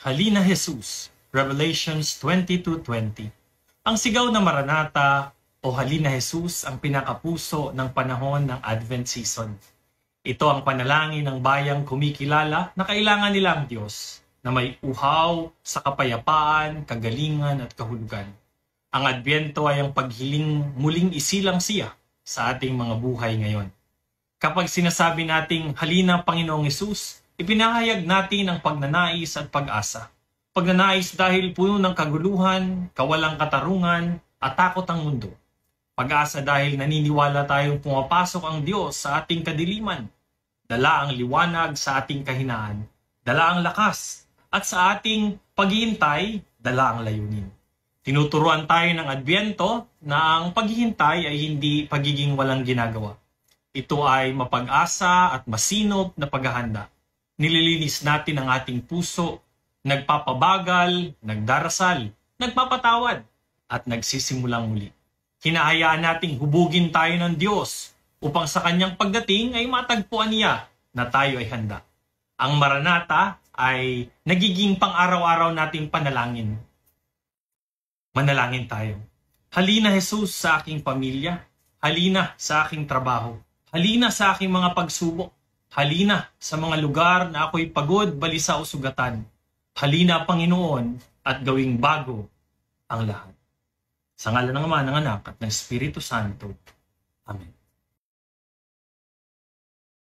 Halina Jesus, Revelations 22:20. Ang sigaw na Maranatha o Halina Jesus ang pinakapuso ng panahon ng Advent season. Ito ang panalangin ng bayang kumikilala na kailangan nila ang Diyos na may uhaw sa kapayapaan, kagalingan at kahulugan. Ang Adbyento ay ang paghiling muling isilang siya sa ating mga buhay ngayon. Kapag sinasabi nating halina Panginoong Hesus, ipinahayag natin ang pagnanais at pag-asa. Pagnanais dahil puno ng kaguluhan, kawalang katarungan at takot ang mundo. Pag-asa dahil naniniwala tayong pumapasok ang Diyos sa ating kadiliman. Dala ang liwanag sa ating kahinaan. Dala ang lakas. At sa ating paghihintay, dala ang layunin. Tinuturuan tayo ng Adbyento na ang paghihintay ay hindi pagiging walang ginagawa. Ito ay mapag-asa at masinop na paghahanda. Nililinis natin ang ating puso, nagpapabagal, nagdarasal, nagpapatawad, at nagsisimulang muli. Hinahayaan nating hubugin tayo ng Diyos upang sa kanyang pagdating ay matagpuan niya na tayo ay handa. Ang Maranatha ay nagiging pang-araw-araw nating panalangin. Manalangin tayo. Halina Jesus sa aking pamilya. Halina sa aking trabaho. Halina sa aking mga pagsubok. Halina sa mga lugar na ako'y pagod, balisa o sugatan. Halina Panginoon at gawing bago ang lahat. Sa ngalan ng Ama, ng Anak at ng Espiritu Santo. Amen.